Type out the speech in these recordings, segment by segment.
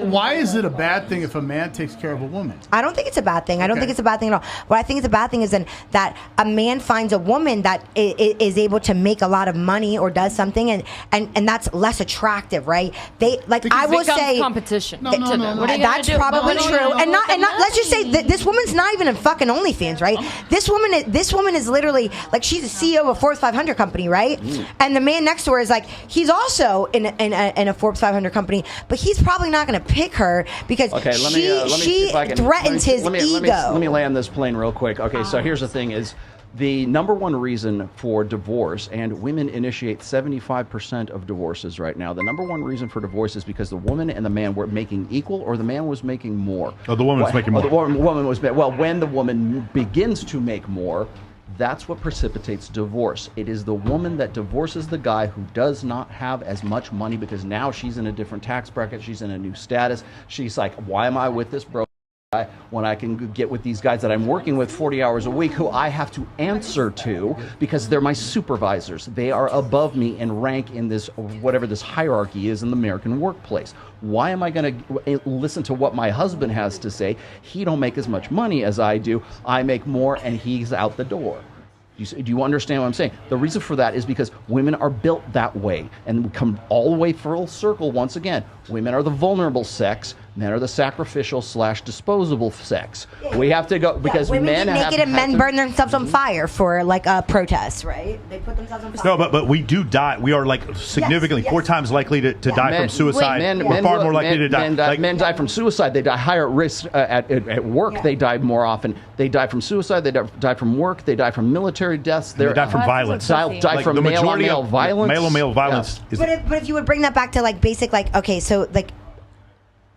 Why is it a bad thing if a man takes care of a woman? I don't think it's a bad thing. I don't think it's a bad thing at all. What I think is a bad thing is then that a man finds a woman that is able to make a lot of money or does something, and that's less attractive, right? I will say competition. No. That's probably true. And not. Let's just say that this woman's not even in fucking OnlyFans, right? This woman is literally like she's a CEO of a Forbes 500 company, right? And the man next to her is like he's also in a Forbes 500 company, but he's probably not going to pick her because she threatens his ego. Let me land this plane real quick. Okay, so here's the thing: is the number one reason for divorce, and women initiate 75% of divorces right now. The number one reason for divorce is because the woman and the man were making equal, or the man was making more. Oh, the woman was making more. The woman was when the woman begins to make more. That's what precipitates divorce. It is the woman that divorces the guy who does not have as much money because now she's in a different tax bracket. She's in a new status. She's like, why am I with this bro guy when I can get with these guys that I'm working with 40 hours a week who I have to answer to because they're my supervisors. They are above me in rank in this, whatever this hierarchy is in the American workplace. Why am I going to listen to what my husband has to say? He don't make as much money as I do. I make more and he's out the door. Do you understand what I'm saying? The reason for that is because women are built that way. And we come all the way full circle once again. Women are the vulnerable sex. Men are the sacrificial / disposable sex. We have to go because women men get naked and men burn themselves on fire for like a protest, right? They put themselves on fire. No, but we do die. We are like significantly 4 times likely to die from suicide. We're far more likely to die. Men die from suicide. They die higher at risk at work. Yeah. They die more often. They die from suicide. They die from work. They die from military deaths. They die from violence. Die from male-on-male violence. Male-on-male violence. Yeah. But if you would bring that back to like basic, like okay, so like.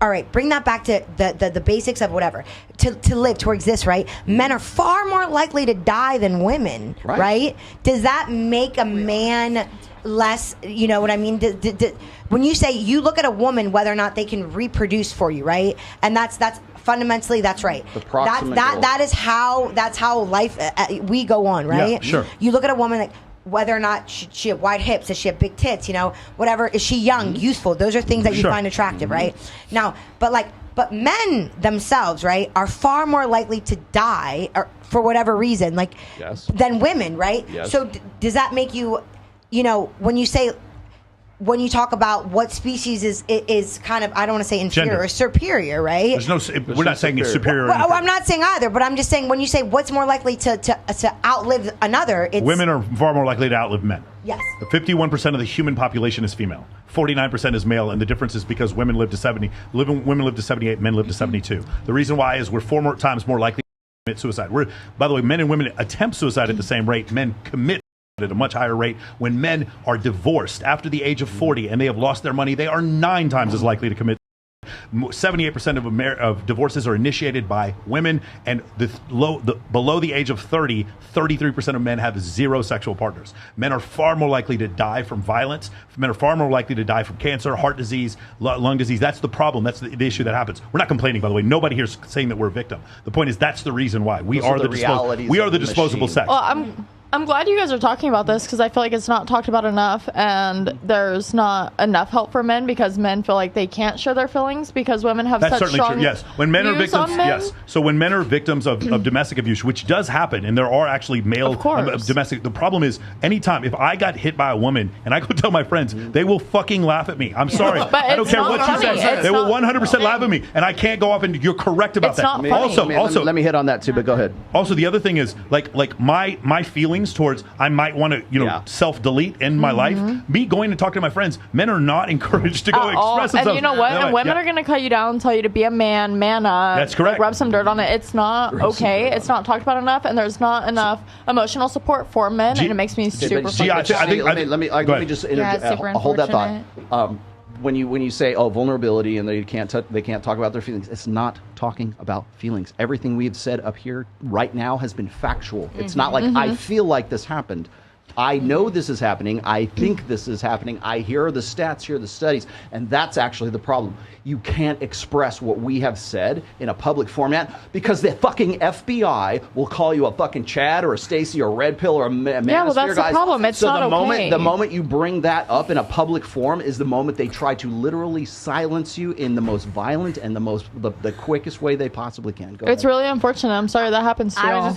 All right, bring that back to the basics of whatever. To live, to exist, right? Men are far more likely to die than women, right? Does that make a man less, you know what I mean? When you say you look at a woman, whether or not they can reproduce for you, right? And that's fundamentally, that's right. That's how life, we go on, right? Yeah, sure. You look at a woman like, whether or not she have wide hips, does she have big tits, you know, whatever, is she young, youthful? Those are things that you find attractive, right? Now, but men themselves, right, are far more likely to die or for whatever reason, like than women, right? Yes. So does that make you, you know, when you talk about what species is kind of, I don't want to say inferior or superior, right? We're not saying it's superior. Well, I'm not saying either, but I'm just saying when you say what's more likely to outlive another, it's... Women are far more likely to outlive men. Yes. 51% of the human population is female. 49% is male, and the difference is because women live to 70. Women live to 78, men live to 72. The reason why is we're 4 times more likely to commit suicide. By the way, men and women attempt suicide at the same rate. Men commit at a much higher rate. When men are divorced after the age of 40 and they have lost their money, they are 9 times as likely to commit. 78% of divorces are initiated by women, and below the age of 30, 33% of men have 0 sexual partners. Men are far more likely to die from violence. Men are far more likely to die from cancer, heart disease, lung disease. That's the problem. That's the issue that happens. We're not complaining, by the way. Nobody here is saying that we're a victim. The point is that's the reason why we are the disposable sex. Well, I'm glad you guys are talking about this because I feel like it's not talked about enough, and there's not enough help for men because men feel like they can't show their feelings because women have That's such certainly strong true. Yes, when men are victims, yes. So when men are victims of domestic abuse, which does happen, and there are actually male domestic. The problem is, anytime if I got hit by a woman and I go tell my friends, they will fucking laugh at me. I'm sorry, I don't care what you say. They will 100% laugh at me, and I can't go off and you're correct about that. Also, let me hit on that too. But go ahead. Also, the other thing is like my feelings towards I might want to self-delete in my life. Me going and talking to my friends, men are not encouraged to go express themselves. And you know what? And women are going to cut you down and tell you to be a man up. That's correct. Like, rub some dirt on it. It's not okay. It's not talked about enough, and there's not enough emotional support for men, and it makes me super frustrated. Let me just hold that thought. When you say vulnerability and they can't talk about their feelings, it's not talking about feelings. Everything we've said up here right now has been factual. It's not like I feel like this happened. I know this is happening. I think this is happening. Here are the stats, here are the studies. And that's actually the problem. You can't express what we have said in a public format because the fucking FBI will call you a fucking Chad or a Stacy or a Red Pill or a Manosphere, Yeah, well, that's guys. the problem. It's so not the moment you bring that up in a public forum is the moment they try to literally silence you in the most violent and the quickest way they possibly can. Go It's ahead. really unfortunate. I'm sorry that happens to I was y'all. just